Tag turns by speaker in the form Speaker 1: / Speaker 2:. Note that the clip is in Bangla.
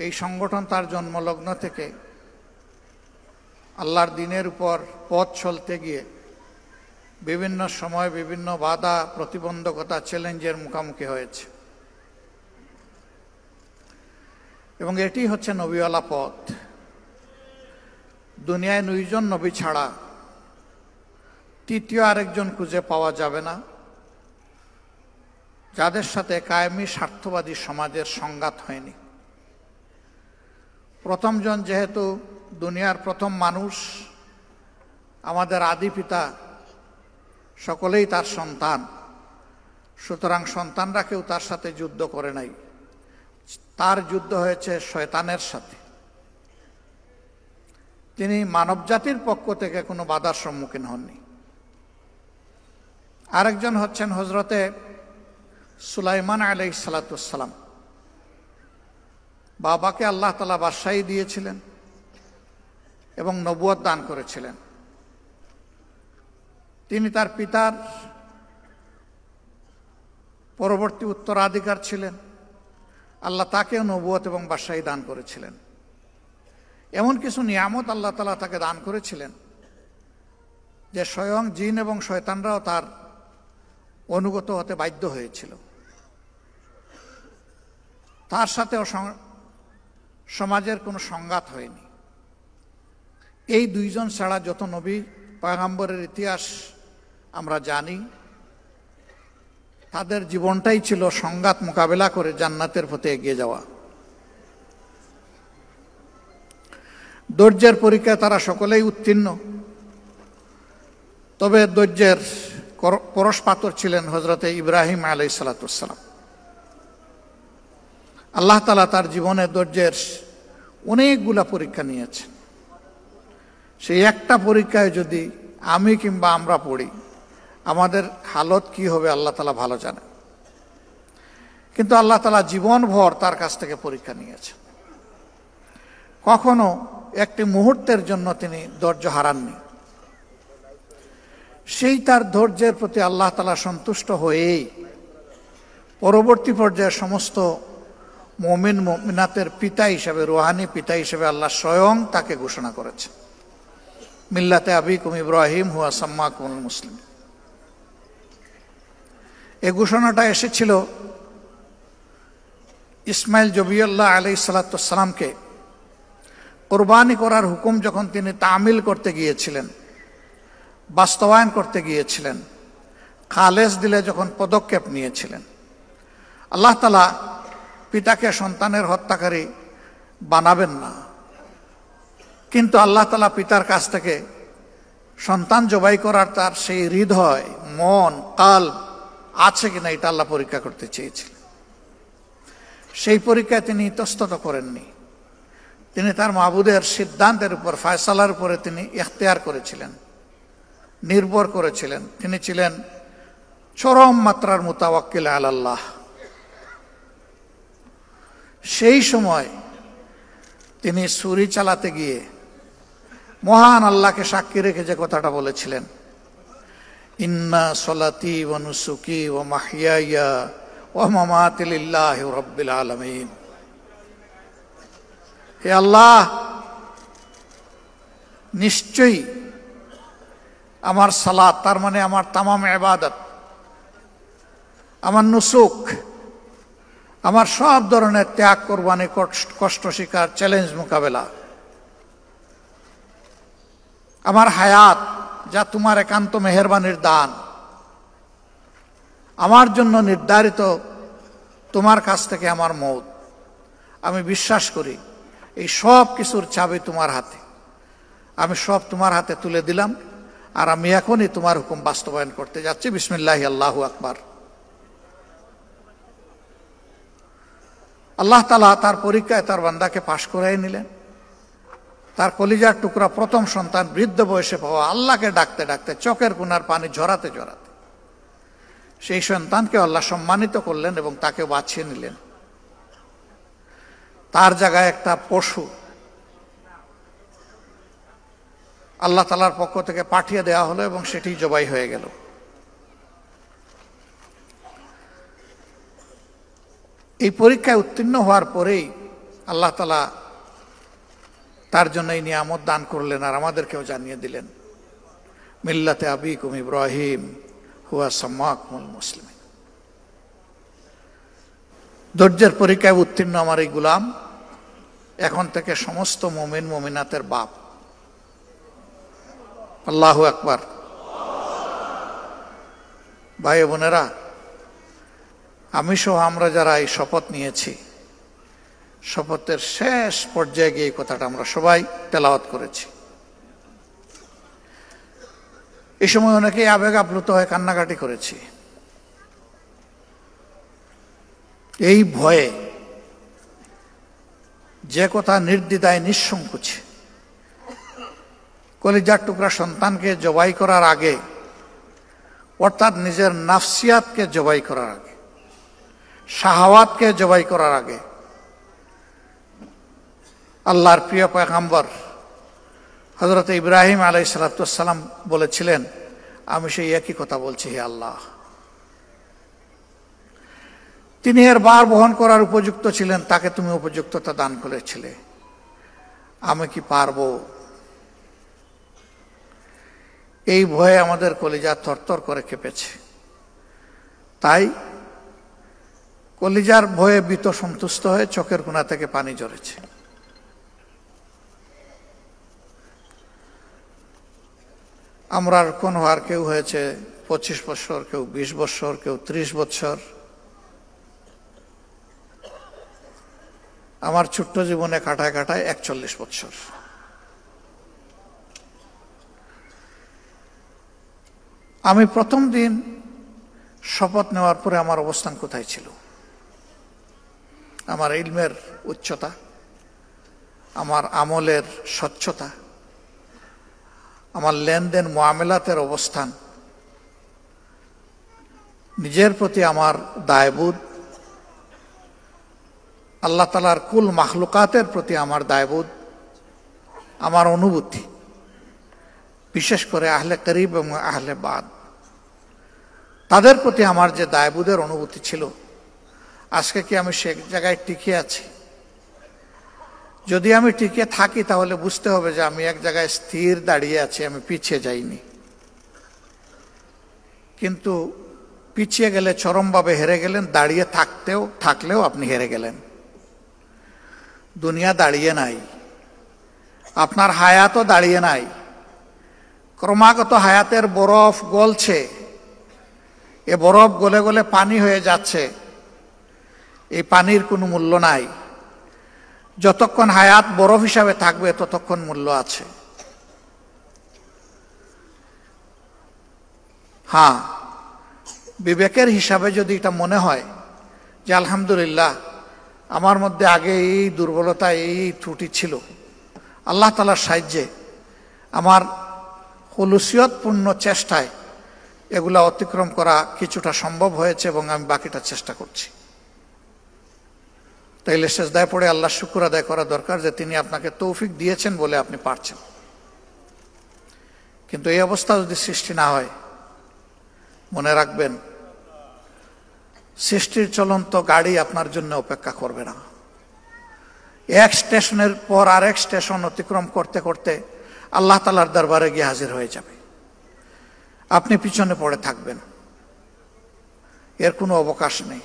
Speaker 1: এই সংগঠন তার জন্মলগ্ন থেকে আল্লাহর দ্বীনের উপর পথ চলতে গিয়ে বিভিন্ন সময় বিভিন্ন বাধা, প্রতিবন্ধকতা, চ্যালেঞ্জের মুখোমুখি হয়েছে এবং এটি হচ্ছে নবীওয়ালা পথ। দুনিয়ায় 9 জন নবী ছাড়া তৃতীয় আরেকজন খুঁজে পাওয়া যাবে না যাদের সাথে কায়েমি স্বার্থবাদী সমাজের সংঘাত হয়নি। প্রথমজন যেহেতু দুনিয়ার প্রথম মানুষ, আমাদের আদি পিতা, সকলেই তার সন্তান, সুতরাং সন্তানরা কেউ তার সাথে যুদ্ধ করে নাই। তার যুদ্ধ হয়েছে শয়তানের সাথে। তিনি মানবজাতির পক্ষ থেকে কোনো বাধার সম্মুখীন হননি। আরেকজন হচ্ছেন হযরতে সুলাইমান আলাইহিস সালাম। বাবাকে আল্লাহ তাআলা বাদশাহী দিয়েছিলেন এবং নবুয়ত দান করেছিলেন। তিনি তার পিতার পরবর্তী উত্তরাধিকার ছিলেন। আল্লাহ তাকেও নবুয়ত এবং বাদশাহী দান করেছিলেন। এমন কিছু নিয়ামত আল্লাহ তাআলা তাকে দান করেছিলেন যে স্বয়ং জিন এবং শয়তানরাও তার অনুগত হতে বাধ্য হয়েছিল। তার সাথেও সমাজের কোনো সংঘাত হয়নি। এই 2 জন ছাড়া যত নবী পয়গম্বরের ইতিহাস আমরা জানি, তাদের জীবনটাই ছিল সংঘাত মোকাবেলা করে জান্নাতের পথে এগিয়ে যাওয়া। ধৈর্যের পরীক্ষায় তারা সকলেই উত্তীর্ণ, তবে ধৈর্যের পরশপাথর ছিলেন হযরতে ইব্রাহিম আলাইহিস সালাম। আল্লাহ তাআলা তার জীবনে ধৈর্যের অনেকগুলা পরীক্ষা নিয়েছেন। সেই একটা পরীক্ষায় যদি আমি কিংবা আমরা পড়ি, আমাদের হালত কি হবে আল্লাহ তাআলা ভালো জানেন। কিন্তু আল্লাহ তাআলা জীবনভর তার কাছ থেকে পরীক্ষা নিয়েছেন। কখনো একটি মুহূর্তের জন্য তিনি ধৈর্য হারাননি। সেই তার ধৈর্যের প্রতি আল্লাহ তাআলা সন্তুষ্ট হয়েই পরবর্তী পর্যায়ে সমস্ত মুমিন মুমিনাতের পিতা হিসেবে, রুহানি পিতা হিসেবে আল্লাহ স্বয়ং তাকে ঘোষণা করেছেন, মিল্লাতে আবিকুম ইব্রাহিম হুয়া সাম্মাকুমুল মুসলিম। এই ঘোষণাটা এসেছিল ইসমাইল জবিউল্লাহ আলাইহিস সালামকে কোরবানি করার হুকুম যখন তিনি তামিল করতে গিয়েছিলেন, বাস্তবায়ন করতে গিয়েছিলেন, খালেস দিলে যখন পদক্ষেপ নিয়েছিলেন। আল্লাহ তাআলা পিতাকে সন্তানের হত্যাকারী বানাবেন না, কিন্তু আল্লাহ তাআলা পিতার কাছ থেকে সন্তান জবাই করার তার সেই হৃদয়, মন, কাল্ব আছে কিনা এটা আল্লাহ পরীক্ষা করতে চেয়েছিলেন। সেই পরীক্ষায় তিনি ইতস্তত করেননি। তিনি তার মাবুদের সিদ্ধান্তের উপর, ফয়সালার উপরে তিনি ইখতিয়ার করেছিলেন, নির্ভর করেছিলেন। তিনি ছিলেন চরম মাত্রার মুতাওয়াক্কিল আলাল্লাহ। সেই সময় তিনি ছুরি চালাতে গিয়ে মহান আল্লাহকে সাক্ষী রেখে যে কথাটা বলেছিলেন, ইন্না সলাতি ওয়া নুসুকি ওয়া মাহইয়ায়া ওয়া মামাতি লিল্লাহি রাব্বিল আলামিন। হে আল্লাহ, নিশ্চয়ই আমার সালাত, তার মানে আমার তামাম ইবাদত, আমার নুসুক, আমার সব ধরনের ত্যাগ, কোরবানি, কষ্ট স্বীকার, চ্যালেঞ্জ মোকাবেলা, আমার হায়াত যা তোমার একান্ত মেহেরবানির দান, আমার জন্য নির্ধারিত তোমার কাছ থেকে আমার মওত, আমি বিশ্বাস করি এই সব কিছুর চাবি তোমার হাতে। আমি সব তোমার হাতে তুলে দিলাম, আর আমি এখনই তোমার হুকুম বাস্তবায়ন করতে যাচ্ছি। বিসমিল্লাহি আল্লাহু আকবার। আল্লাহ তাআলা তার পরীক্ষায় তার বান্দাকে পাশ করাই নিলেন। তার কলিজার টুকরা প্রথম সন্তান বৃদ্ধ বয়সে পাওয়া, আল্লাহকে ডাকতে ডাকতে, চোখের কোণার পানি ঝরাতে ঝরাতে সেই সন্তানকে আল্লাহ সম্মানিত করলেন এবং তাকে বাছিয়ে নিলেন। তার জায়গায় একটা পশু আল্লাহ তাআলার পক্ষ থেকে পাঠিয়ে দেওয়া হলো এবং সেটি জবাই হয়ে গেল। এই পরীক্ষায় উত্তীর্ণ হওয়ার পরেই আল্লাহ তাআলা তার জন্য এই নিয়ামত দান করলেন আর আমাদেরকেও জানিয়ে দিলেন, মিল্লাতে আবিকুম ইব্রাহিম হুয়া সাম্মাকুমুল মুসলিমিন। ধৈর্যের পরীক্ষায় উত্তীর্ণ আমার এই গোলাম এখন থেকে সমস্ত মুমিন মুমিনাতের বাপ। আল্লাহু আকবার। ভাই বোনেরা, আমি সহ আমরা যারা এই শপথ নিয়েছি, শপথের শেষ পর্যায়ে গিয়ে এই কথাটা আমরা সবাই তেলাওয়াত করেছি। এই সময় অনেকেই আবেগ আপ্লুত হয়ে কান্নাকাটি করেছি। এই ভয়ে যে কথা নির্দ্বিধায় নিঃসংকোচে কলিজার টুকরা সন্তানকে জবাই করার আগে, অর্থাৎ নিজের নাফসিয়াতকে জবাই করার আগে, শাহাওয়াতকে জবাই করার আগে আল্লাহর প্রিয় পয়গম্বর হযরত ইব্রাহিম আলাইহিস সালাম বলেছিলেন, আমি সেই একই কথা বলছি, হে আল্লাহ। তিনি এর ভার বহন করার উপযুক্ত ছিলেন, তাকে তুমি উপযুক্ততা দান করেছিলে, আমি কি পারবো? এই ভয়ে আমাদের কলিজা থরথর করে কেঁপেছে। তাই কলিজার ভয়ে ভীত সন্তুষ্ট হয়ে চোখের কোণা থেকে পানি ঝরেছে। আমরা কোন হওয়ার কেউ হয়েছে 25 বছর, কেউ 20 বছর, কেউ 30 বছর। আমার ছোট্ট জীবনে কাটায় কাটায় 41 বছর। আমি প্রথম দিন শপথ নেওয়ার পরে আমার অবস্থান কোথায় ছিল? আমার ইলমের উচ্চতা, আমার আমলের স্বচ্ছতা, আমার লেনদেন মুআমেলাতের অবস্থান, নিজের প্রতি আমার দায়বোধ, আল্লাহ তাআলার কুল মাখলুকাতের প্রতি আমার দায়বোধ, আমার অনুভূতি, বিশেষ করে আহলে করিব এবং আহলে বাদ, তাদের প্রতি আমার যে দায়বোধের অনুভূতি ছিল, আজকে কি আমি সে জায়গায় টিকে আছি? যদি আমি টিকে থাকি তাহলে বুঝতে হবে যে আমি এক জায়গায় স্থির দাঁড়িয়ে আছি, আমি পিছিয়ে যাইনি। কিন্তু পিছিয়ে গেলে চরমভাবে হেরে গেলেন, দাঁড়িয়ে থাকলেও আপনি হেরে গেলেন। দুনিয়া দাঁড়িয়ে নাই, আপনার হায়াতও দাঁড়িয়ে নাই। ক্রমাগত হায়াতের বরফ গলছে, এ বরফ গলে গলে পানি হয়ে যাচ্ছে। এই পানির কোনো মূল্য নাই। যতক্ষণ হায়াত বরফ হিসাবে থাকবে ততক্ষণ মূল্য আছে। হ্যাঁ, বিবেকের হিসাবে যদি এটা মনে হয় যে আলহামদুলিল্লাহ আমার মধ্যে আগে এই দুর্বলতা, এই ত্রুটি ছিল, আল্লাহ তাআলার সাহায্যে আমার খুলুসিয়তপূর্ণ চেষ্টায় এগুলা অতিক্রম করা কিছুটা সম্ভব হয়েছে এবং আমি বাকিটা চেষ্টা করছি, তাইলে সেজদায় পড়ে আল্লাহর শুকর আদায় করা দরকার যে তিনি আপনাকে তৌফিক দিয়েছেন বলে আপনি পারছেন। কিন্তু এই অবস্থা যদি সৃষ্টি না হয়, মনে রাখবেন সৃষ্টির চলন্ত গাড়ি আপনার জন্য অপেক্ষা করবে না। এক স্টেশনের পর আরেক স্টেশন অতিক্রম করতে করতে আল্লাহ তাআলার দরবারে গিয়ে হাজির হয়ে যাবে, আপনি পিছনে পড়ে থাকবেন, এর কোনো অবকাশ নেই।